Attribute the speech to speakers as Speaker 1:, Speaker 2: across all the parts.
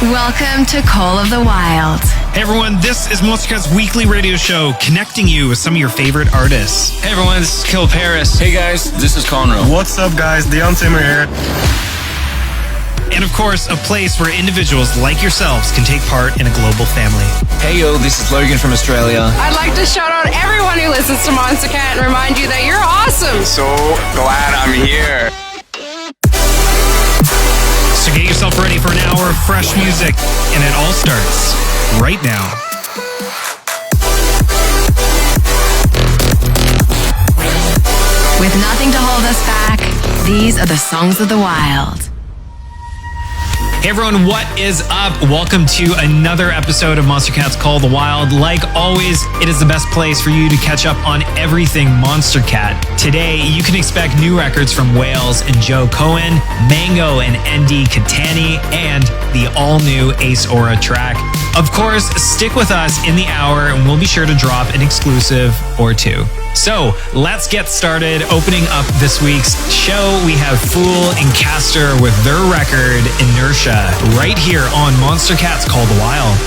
Speaker 1: Welcome to Call of the Wild.
Speaker 2: Hey everyone, this is Monstercat's weekly radio show connecting you with some of your favorite artists.
Speaker 3: Hey everyone, this is Kill Paris.
Speaker 4: Hey guys, this is Conroe.
Speaker 5: What's up guys, Dion Timmer here.
Speaker 2: And of course, a place where individuals like yourselves can take part in a global family.
Speaker 4: Hey yo, this is Logan from Australia.
Speaker 6: I'd like to shout out everyone who listens to Monstercat and remind you that you're awesome.
Speaker 7: So glad I'm here.
Speaker 2: So get yourself ready for an hour of fresh music, and it all starts right now.
Speaker 1: With nothing to hold us back, these are the songs of the wild.
Speaker 2: Hey everyone, what is up? Welcome to another episode of Monstercat's Call the Wild. Like always, it is the best place for you to catch up on everything Monstercat. Today, you can expect new records from Wales and Joe Cohen, Mango and ND Katani, and the all-new Ace Aura track. Of course, stick with us in the hour and we'll be sure to drop an exclusive or two. So let's get started. Opening up this week's show, we have Fool and Castor with their record Inertia right here on Monstercat's Call the Wild.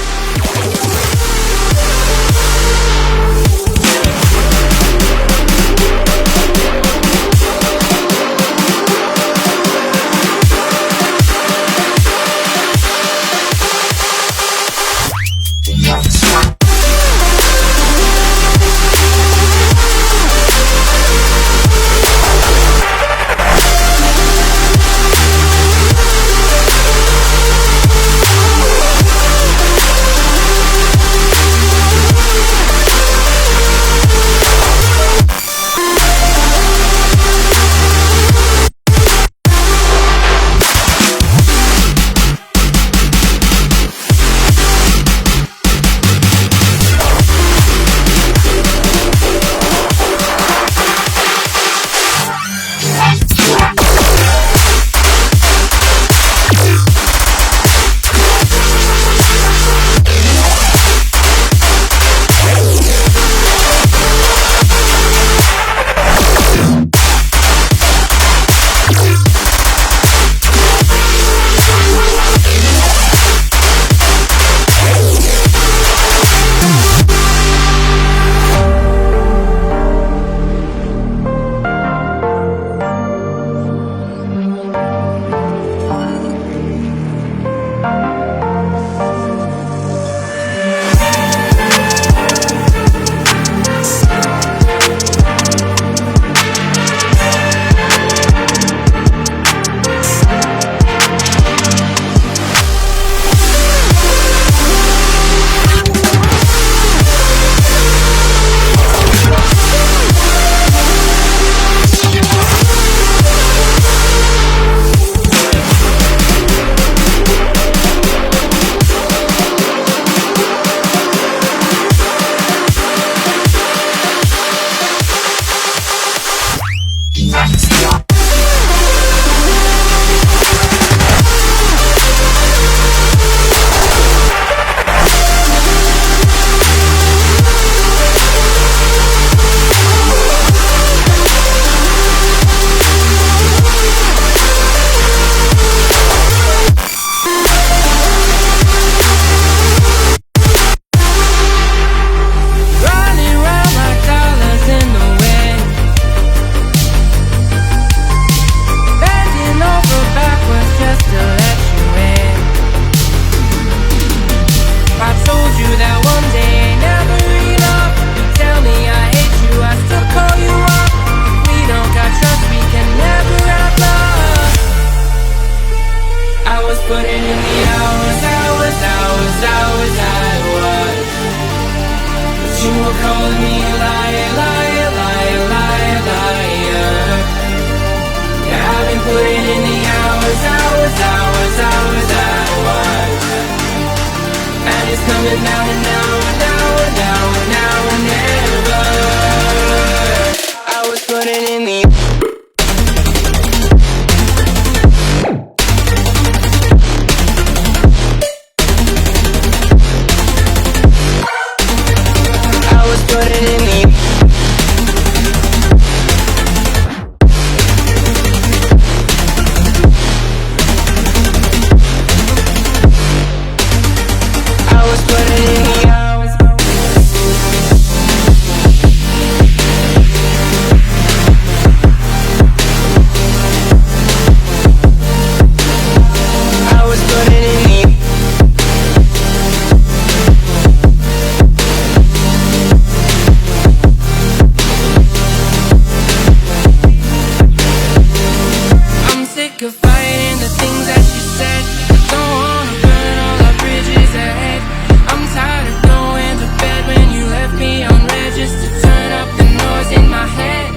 Speaker 8: regretting the things that you said. I don't wanna burn all our bridges ahead. I'm tired of going to bed when you left me on red just to turn up the noise in my head.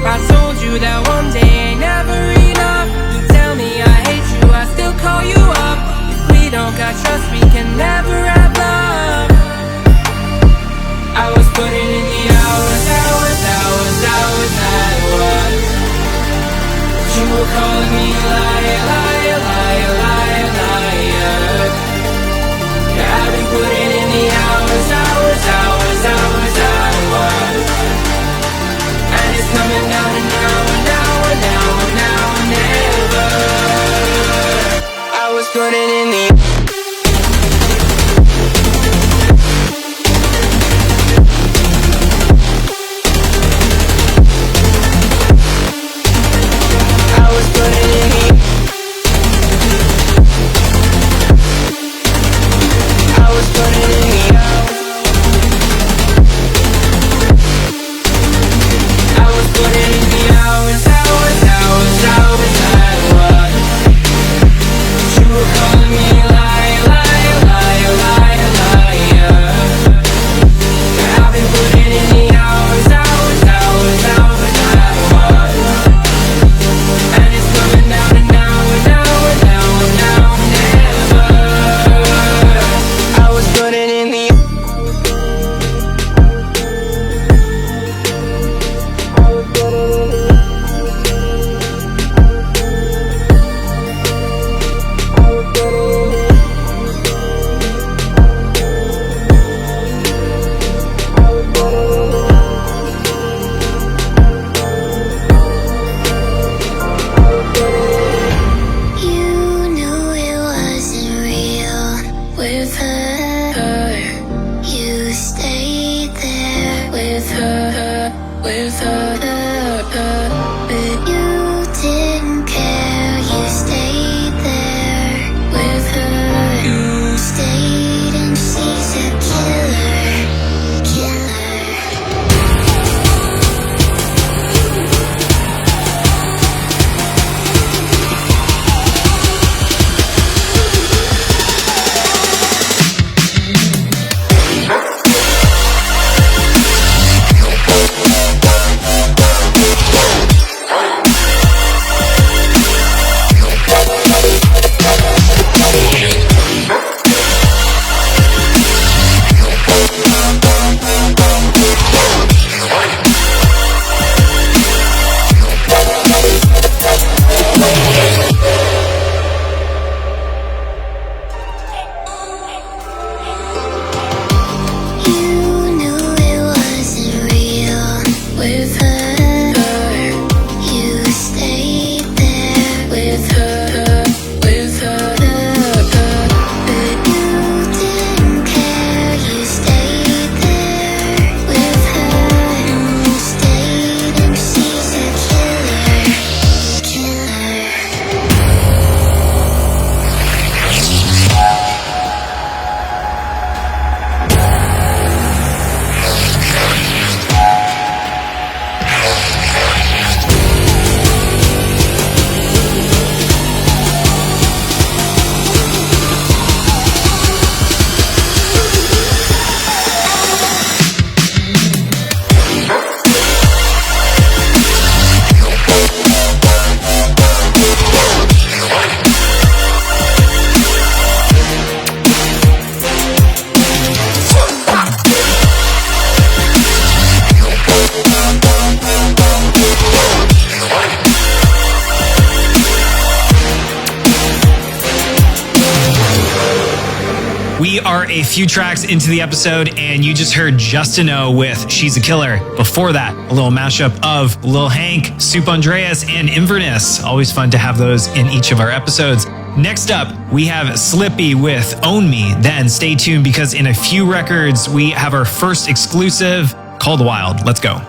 Speaker 8: I told you that one day ain't never enough. You tell me I hate you, I still call you up. If we don't got trust, we can never have love. I was putting in the hours, you were calling me liar, liar, liar, liar, liar. Yeah, I've been putting in the hours, and it's coming down to now and now and now and now and never. I was putting in the
Speaker 2: We are a few tracks into the episode, and you just heard Justin O with She's a Killer. Before that, a little mashup of Lil Hank, Soup Andreas, and Inverness. Always fun to have those in each of our episodes. Next up, we have Slippy with Own Me. Then stay tuned, because in a few records, we have our first exclusive, Call the Wild. Let's go.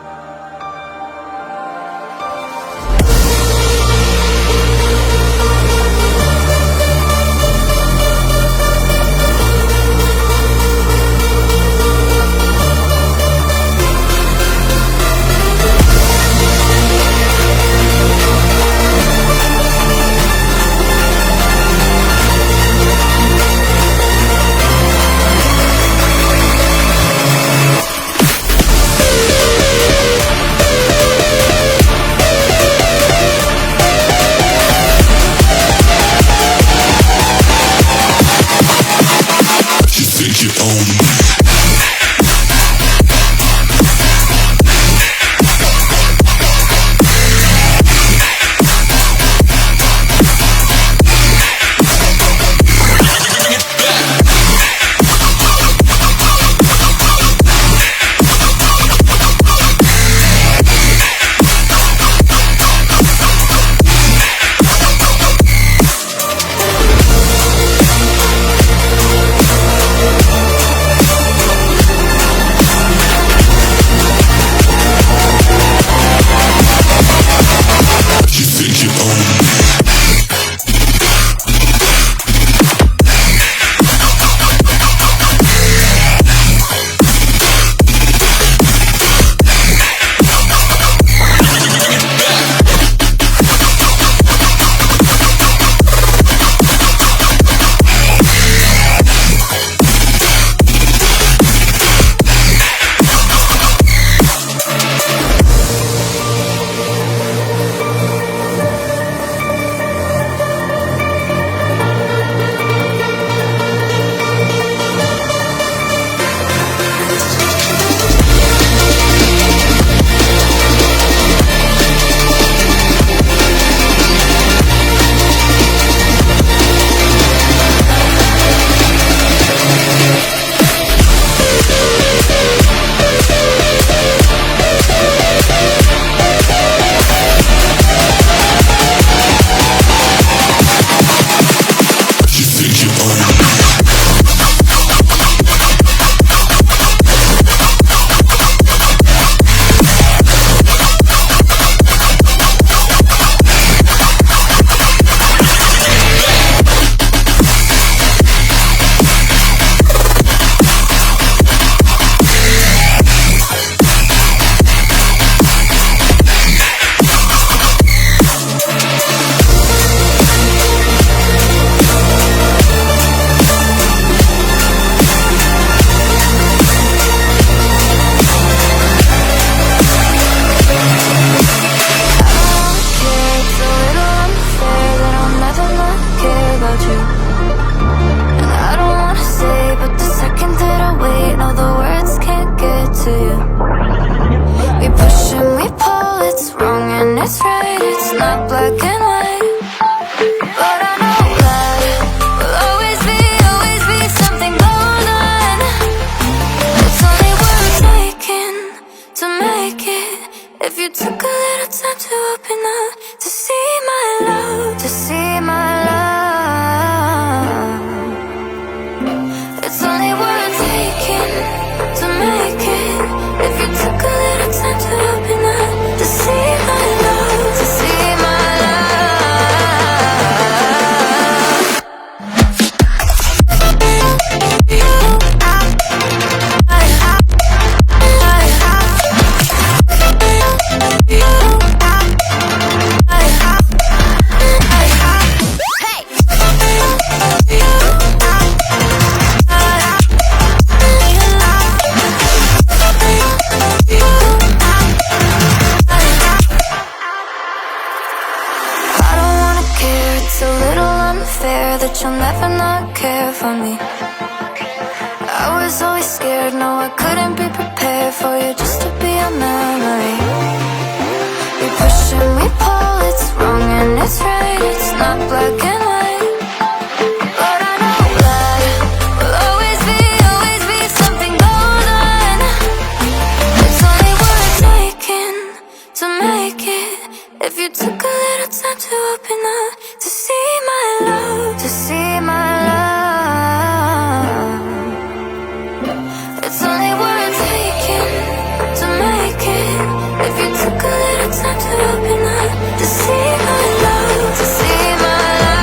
Speaker 9: To see my love, to see my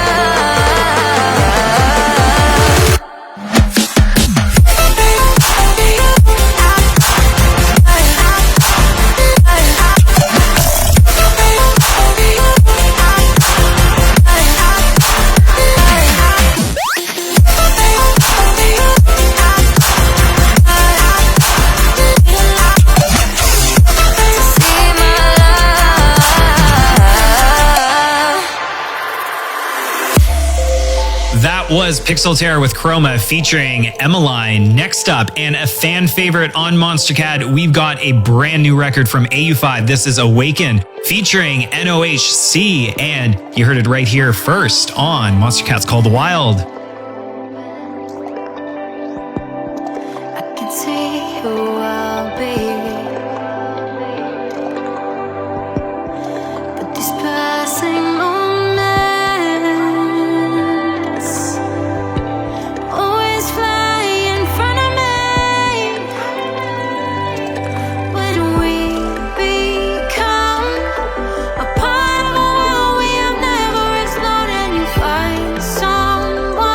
Speaker 9: love.
Speaker 2: That was Pixel Terror with Chroma featuring Emmeline. Next up, and a fan favorite on Monstercat, we've got a brand new record from AU5. This is Awaken featuring NOHC, and you heard it right here first on Monstercat's Call the Wild.
Speaker 9: I can see who I'll be, but these passing moments always fly in front of me. When we become a part of a world we have never explored, and you find someone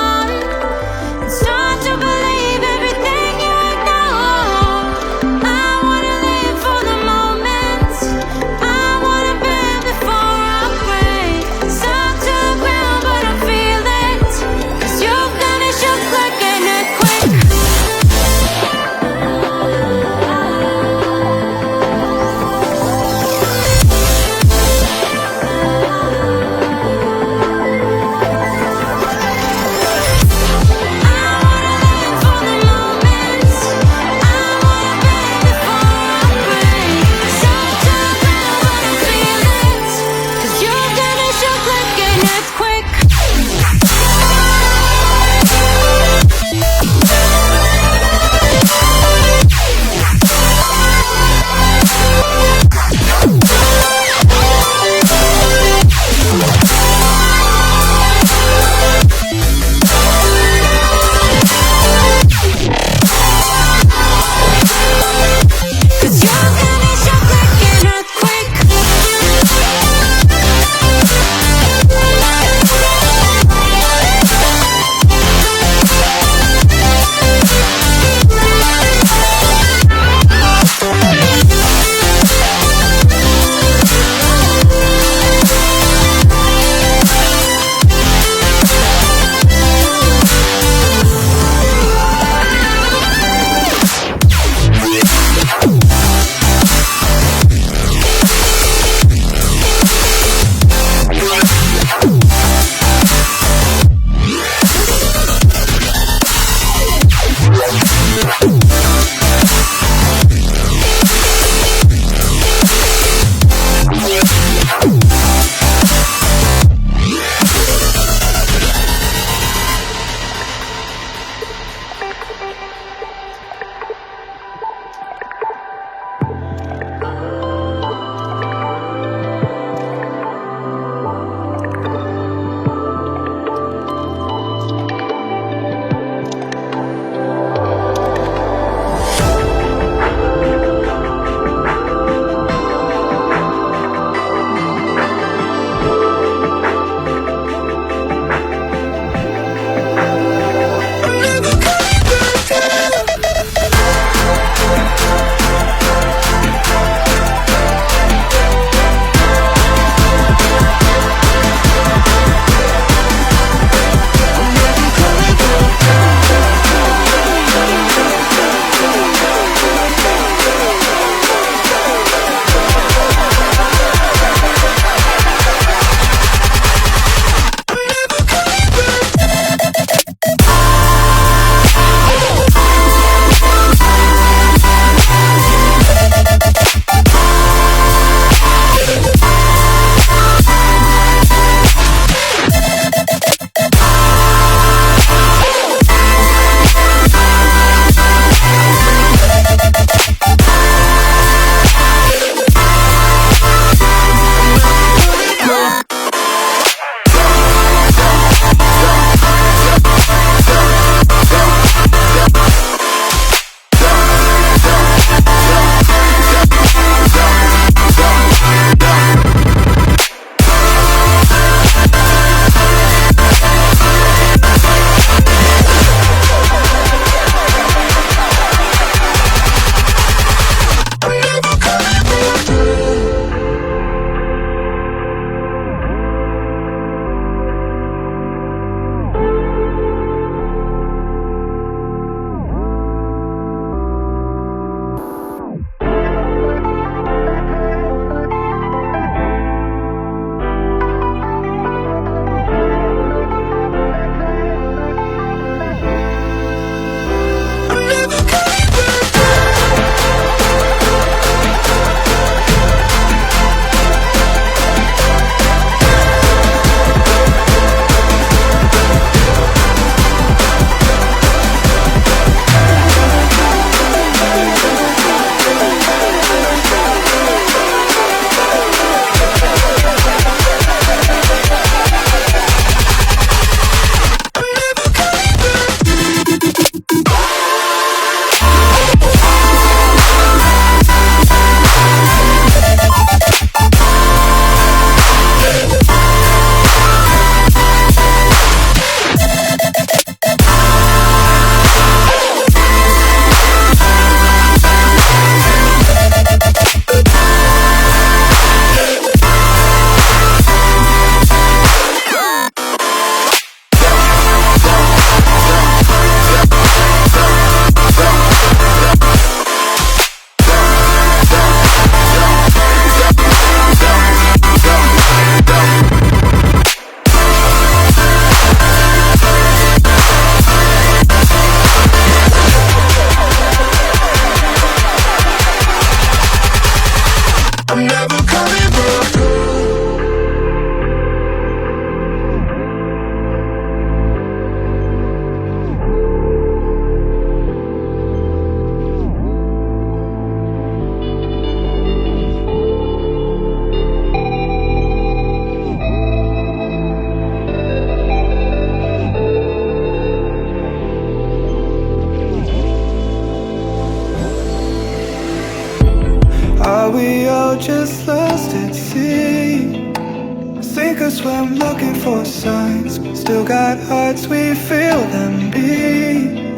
Speaker 10: swim looking for signs. Still got hearts, we feel them beat.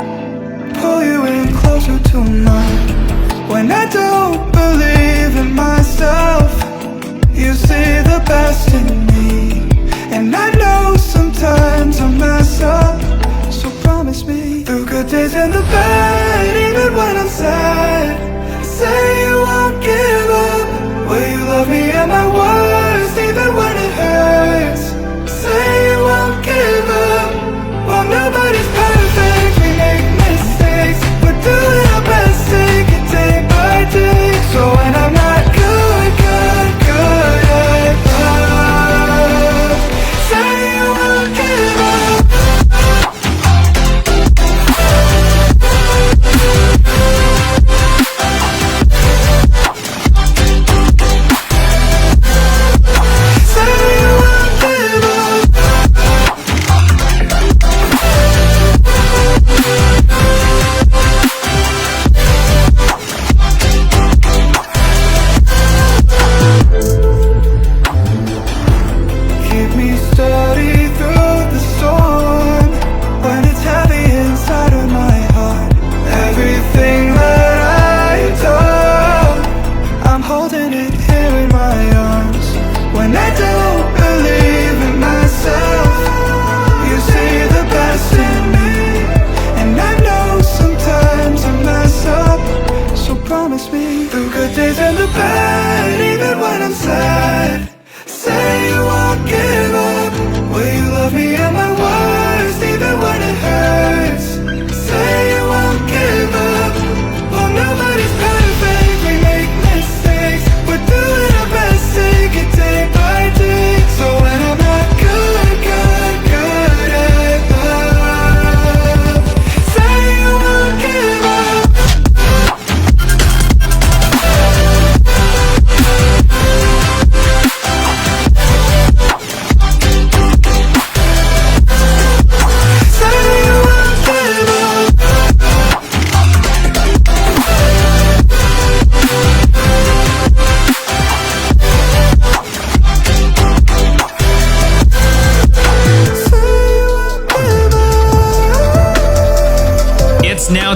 Speaker 10: Pull you in closer to mine. When I don't believe in myself, you see the best in me. And I know sometimes I mess up, so promise me, through good days and the bad, even when I'm sad, say you won't give up. Will you love me at my worst, even when it hurts? Say you won't give up. Well, nobody's perfect, we make mistakes. We're doing our best, take it day by day. So when I'm not good at love, say you won't give up.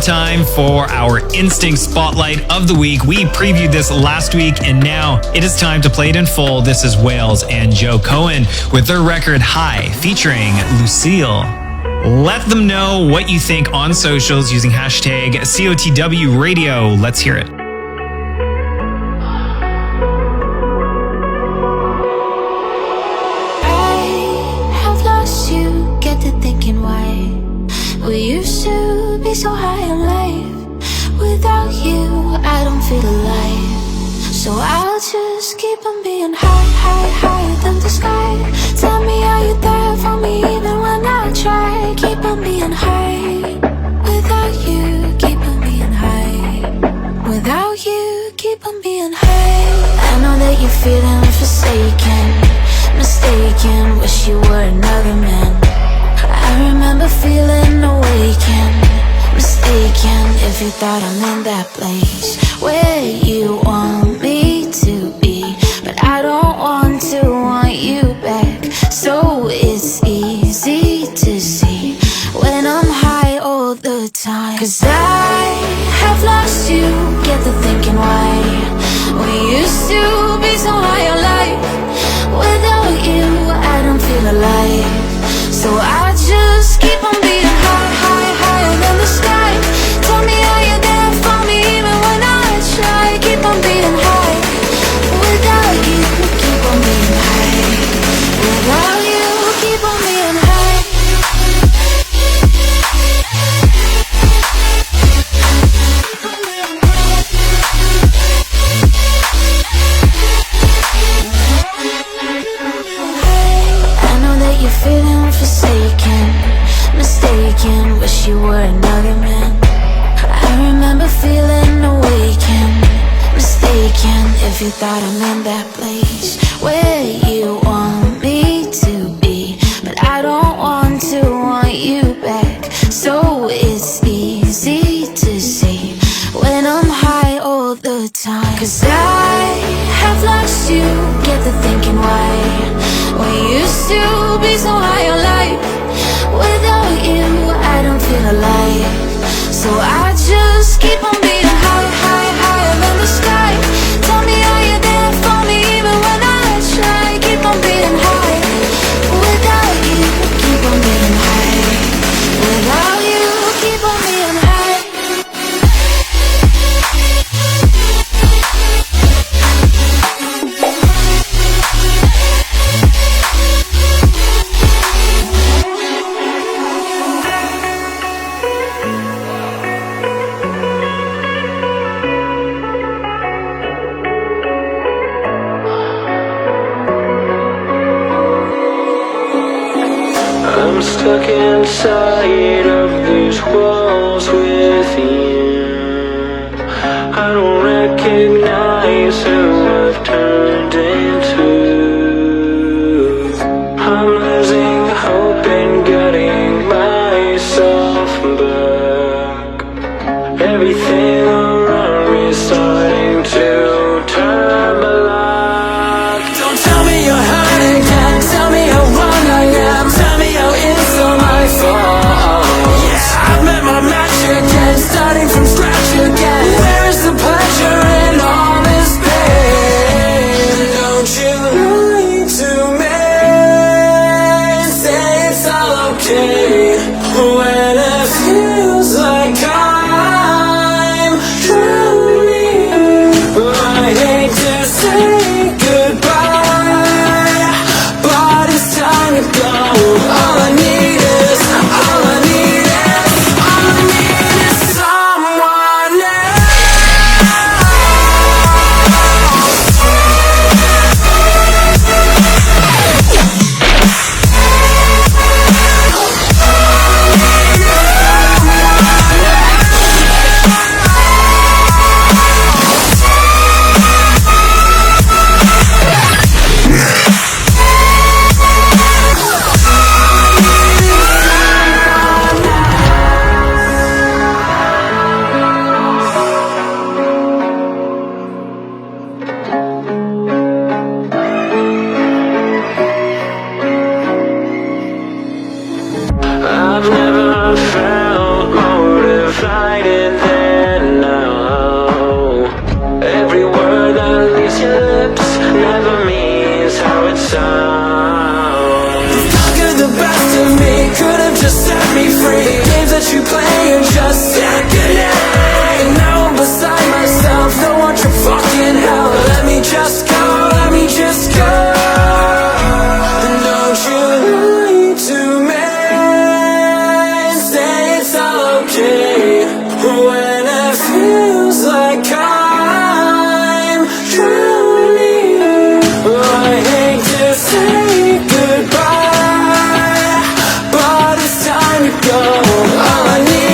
Speaker 2: Time for our Instinct Spotlight of the Week. We previewed this last week, and now it is time to play it in full. This is Wales and Joe Cohen with their record High, featuring Lucille. Let them know what you think on socials using hashtag COTW Radio. Let's hear it.
Speaker 9: I have lost you, get to thinking why we used to be so high in life. Without you, I don't feel alive. So I'll just keep on being higher than the sky. Tell me, are you there for me even when I try? Keep on being high. Without you, keep on being high. Without you, keep on being high. I know that you're feeling forsaken, mistaken, wish you were another man. I remember feeling awakened, mistaken, if you thought I'm in that place where you want me to be. But I don't want you back. So it's easy to see when I'm high all the time. 'Cause I have lost you, get to thinking why we used to be so high on life. Without you, I don't feel alive. So I just keep on being higher than the sky. Tell me, are you there for me even when I try? Keep on being high. Without you, keep on being high. Without you, keep on being high. I know that you're feeling forsaken, mistaken, wish you were another man. I remember feeling awakened, mistaken, if you thought I'm in that place where you want me to be. But I don't want you back. So it's easy to see when I'm high all the time. 'Cause I have lost you, get to thinking why We used to be so high on life. Without you, I don't feel alive. So I just keep on being high, high, higher than the sky. Tell me how you're there for me even when I try. Keep on being high. Without you, keep on being high. Without you, keep on being high.
Speaker 11: I'm stuck inside of these walls with you. I don't recognize who I've turned into. I'm losing hope and getting myself back. Everything around me is starting to turn black. Don't tell me you're hurting, can't tell me how wrong I am. Tell me how it's all my fault. Yeah, I've met my match again, starting from scratch again. Where is the pleasure in all this pain? Don't you lie to me, say it's all okay, when it feels like I'm drowning. I hate to say goodbye, but it's time to go. All I need is someone else. I've never felt more divided than now. Every word that leaves your lips never means how it sounds. You've conquered the best of me, could have just set me free. Games that you play are just sickening. Now I'm beside myself, don't want your fucking help. Let me just go, let me just go. And don't you lie to me, when it feels like I'm drowning. I hate to say goodbye, but it's time to go. All I need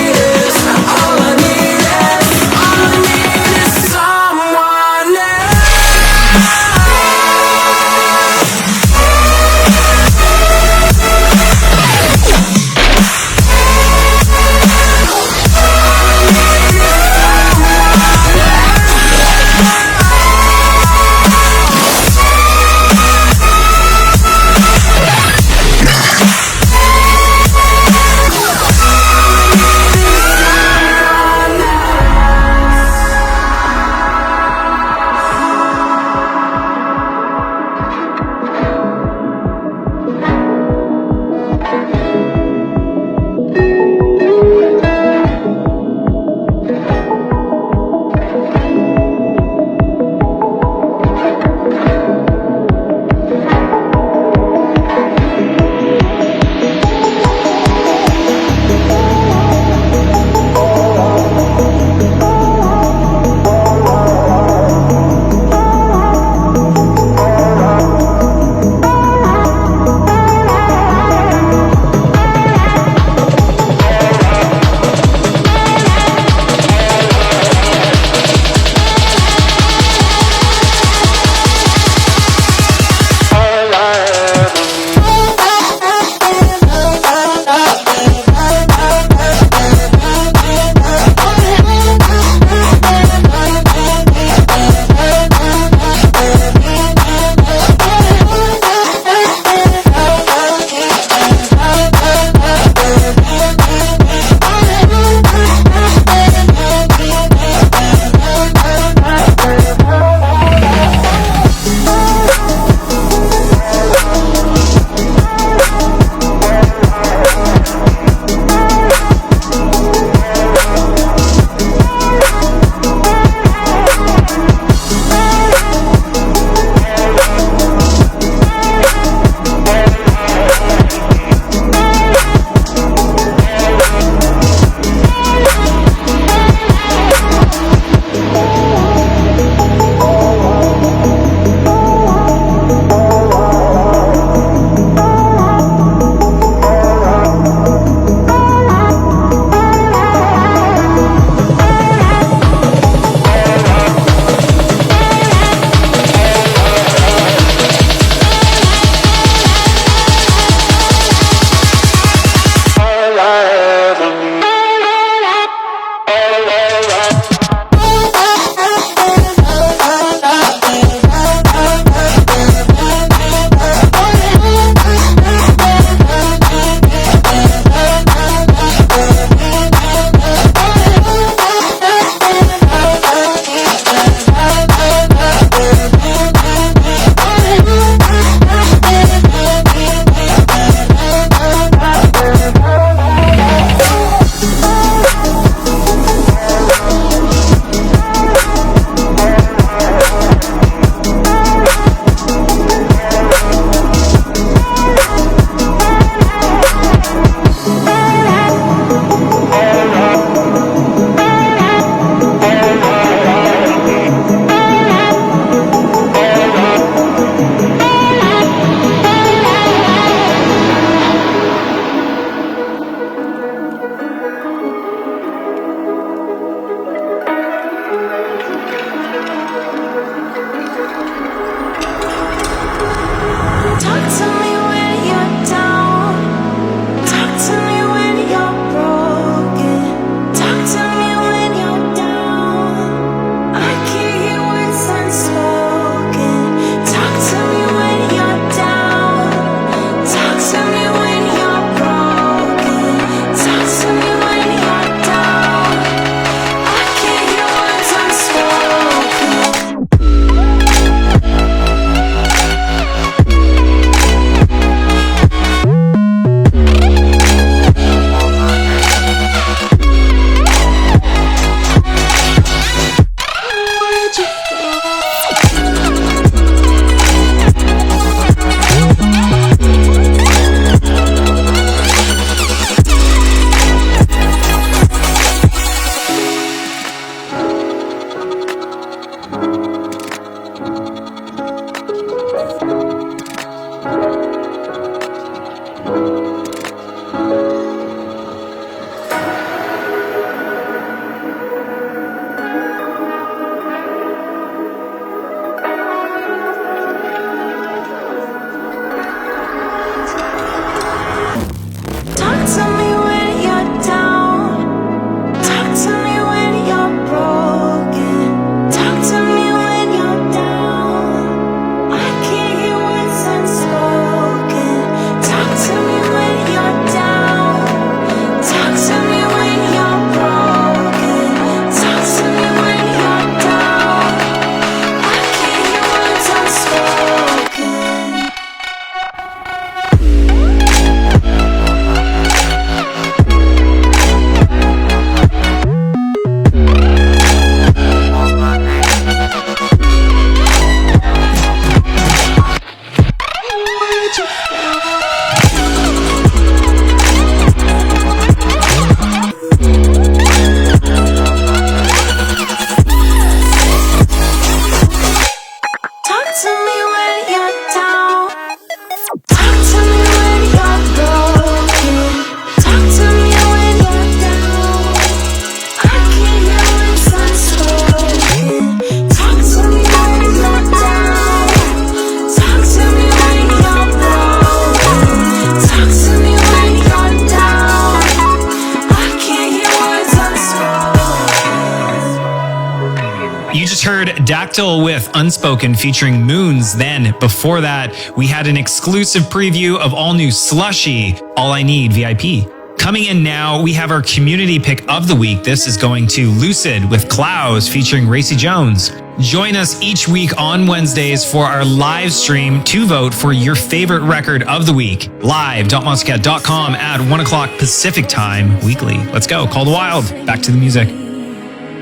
Speaker 2: just heard Dactyl with Unspoken featuring Moons. Then, before that, we had an exclusive preview of all new Slushy, All I Need VIP. Coming in now, we have our community pick of the week. This is going to Lucid with Clouds featuring Racy Jones. Join us each week on Wednesdays for our live stream to vote for your favorite record of the week. Live.monstercat.com at 1 o'clock Pacific time weekly. Let's go. Call the Wild. Back to the music.
Speaker 9: Do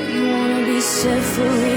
Speaker 9: you wanna be set free?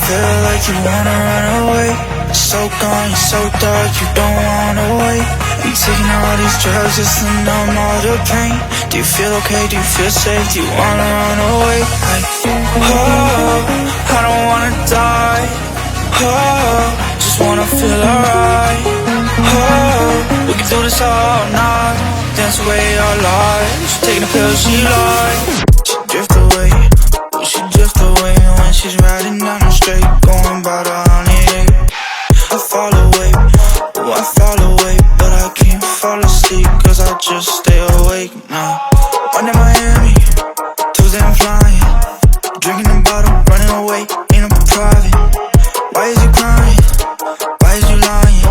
Speaker 10: Feel like you wanna run away. So gone, you're so dark, you don't wanna wait. I'm taking all these drugs just to numb all the pain. Do you feel okay? Do you feel safe? Do you wanna run away? Like, oh, I don't wanna die. Oh, just wanna feel alright. Oh, we can do this all night. Dance away our lives. Taking a pill, she lied. She drift away. She drift away when she's riding down the straight, going by the 108. I fall away, oh I fall away, but I can't fall asleep, cause I just stay awake now. One in Miami, Tuesday I'm flying, drinking a bottle, running away, in a private. Why is you crying? Why is you lying?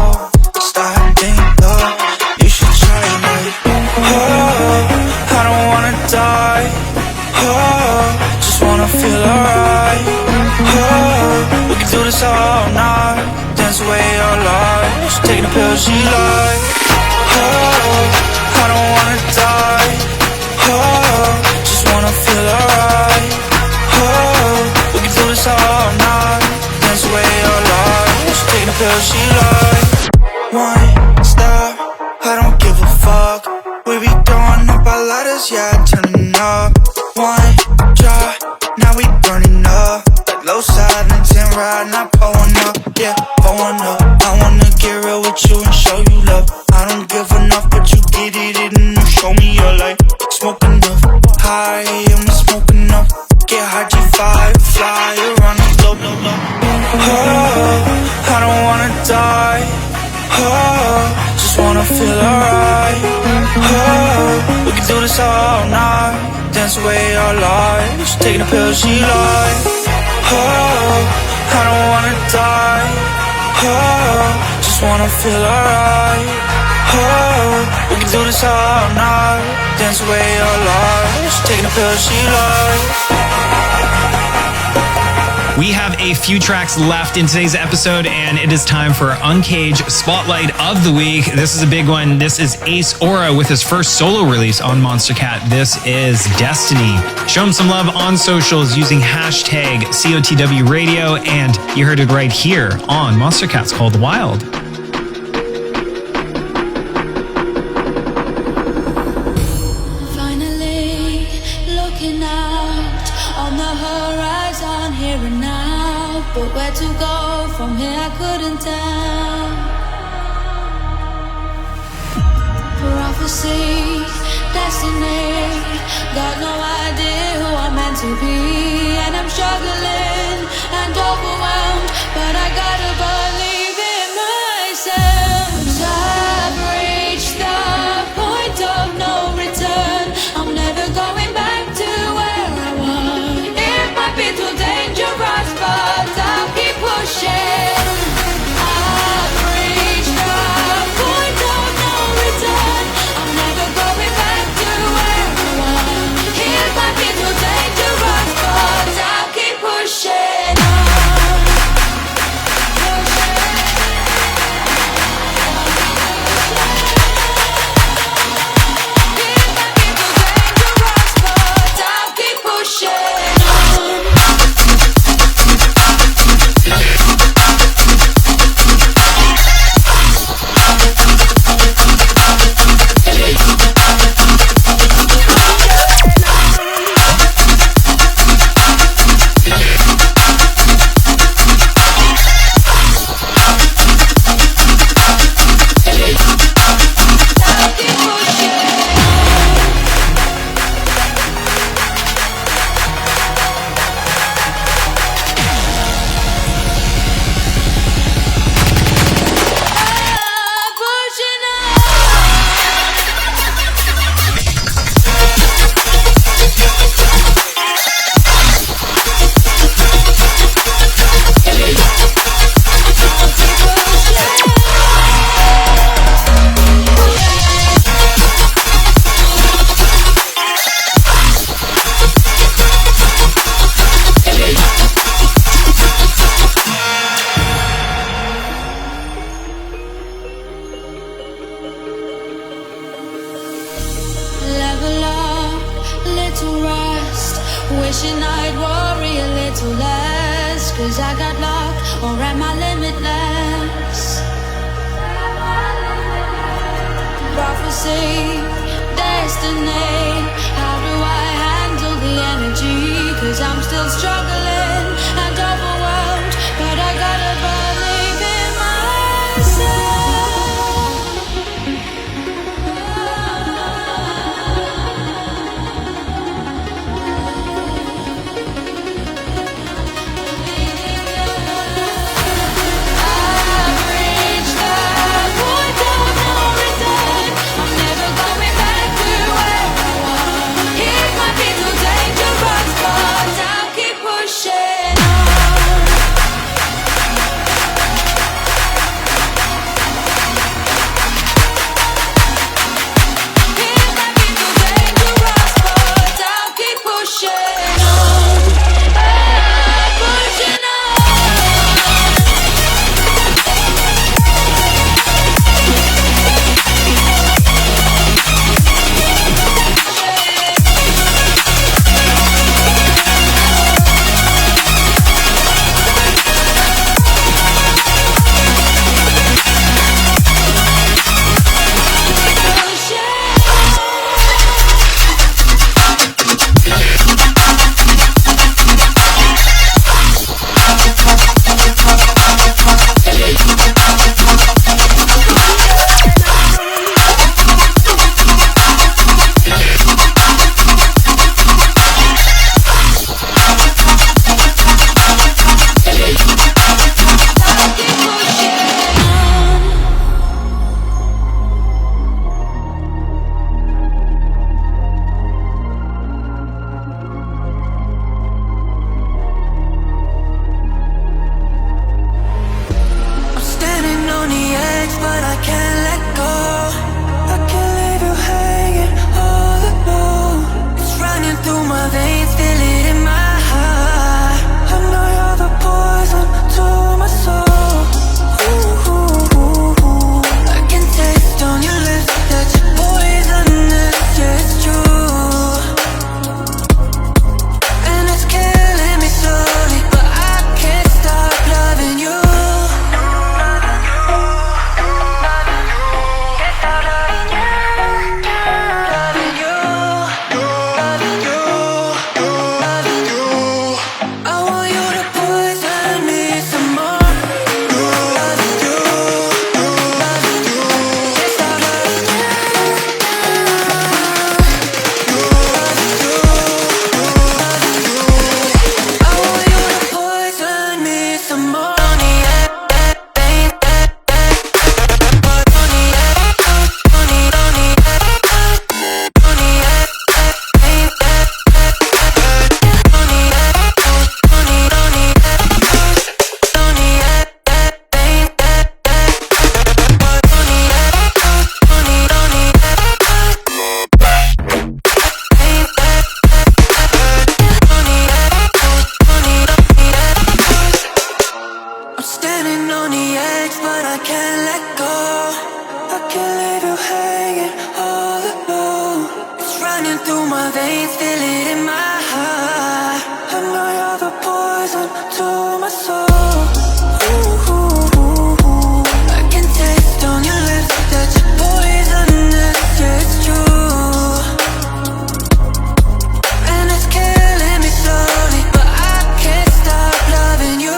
Speaker 10: Stop, think, love, you should try it like, oh, I don't wanna die. Oh, just wanna feel alright. Oh, we can do this all night. Dance away our lives. Taking a pill, she lied. Oh, I don't wanna die. Oh, just wanna feel alright. Oh, we can do this all night. Dance away our lives. Taking a pill, she lied. One star, I don't give a fuck. We be going up our ladders, yeah, turning up. One drop, now we burning up. Like low side and 10 ride, not pulling up, yeah, pulling up. I wanna get real with you and show you love. I don't give enough, but you get it and you show me your light. Smoke enough, high, I'm smoking enough. Get high, G5, fly around the globe, no, no. Oh, I don't wanna die. Oh, just wanna feel alright. Oh, we can do this all night. Dance away our lives. Taking a pill, she lied. Oh, I don't wanna die. Oh, just wanna feel alright. Oh, we can do this all night. Dance away our lives. Taking a pill, she lied.
Speaker 2: We have a few tracks left in today's episode, and it is time for our Uncaged Spotlight of the Week. This is a big one. This is Ace Aura with his first solo release on Monstercat. This is Destiny. Show him some love on socials using hashtag COTW Radio, and you heard it right here on Monstercat's Called Wild.
Speaker 9: Finally, looking out on the horizon here and now, but where where to go from here, I couldn't tell. Prophecy, destiny, got no idea who I'm meant to be. And I'm struggling and overwhelmed, but I gotta believe in myself. 'Cause I've reached the point of no return. I'm never going back to where I was. It might be too dangerous, but I'll keep pushing. I've reached the point of no return. I'm never going back to where I was. It might be too dangerous, but I'll keep pushing on. Level up, little rest. Wishing I'd worry a little less. 'Cause I got locked, or am I limitless? Prophecy, destiny. How do I handle the energy? 'Cause I'm still struggling and overwhelmed, but I gotta believe in myself. Push running on the edge, but I can't let go. I can't leave you hanging all alone. It's running through my veins, feel it in my heart. I know you're the poison to my soul. Ooh, ooh, ooh, ooh. I can taste on your lips that you're poisonous, yeah, it's true. And it's killing me slowly, but I can't stop loving you.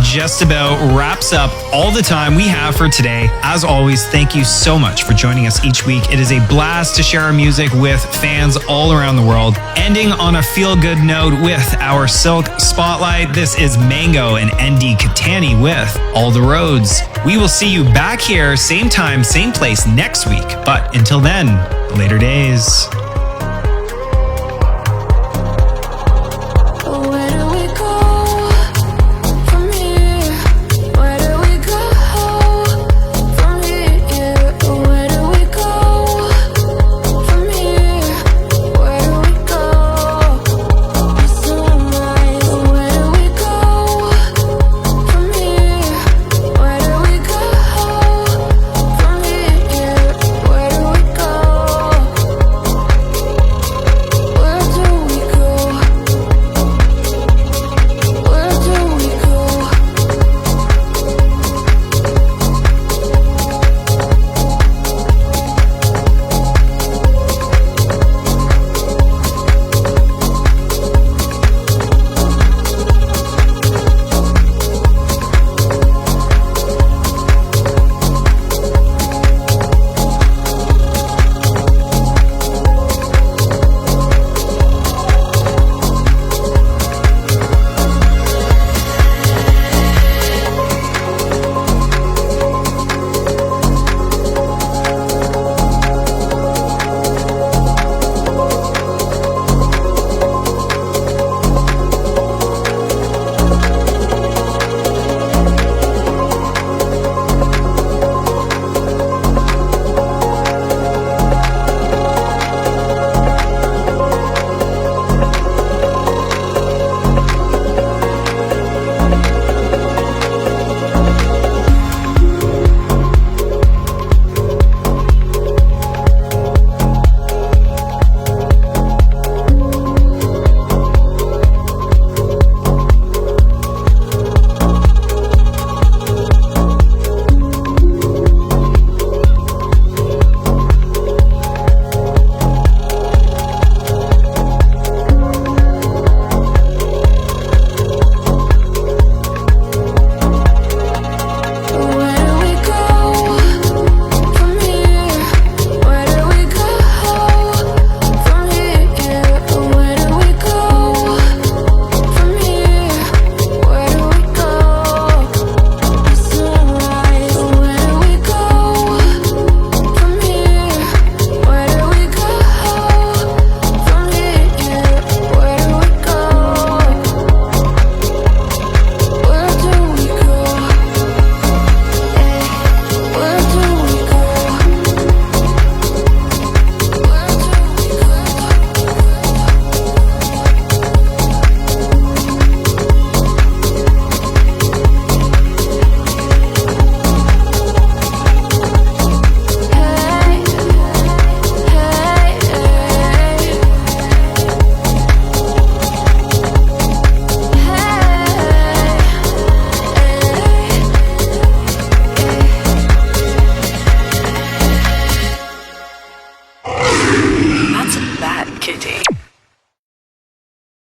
Speaker 2: Just about wraps up all the time we have for today. As always, thank you so much for joining us each week. It is a blast to share our music with fans all around the world. Ending on a feel-good note with our Silk Spotlight, this is Mango and ND Katani with All the Roads. We will see you back here, same time, same place next week. But until then, later days.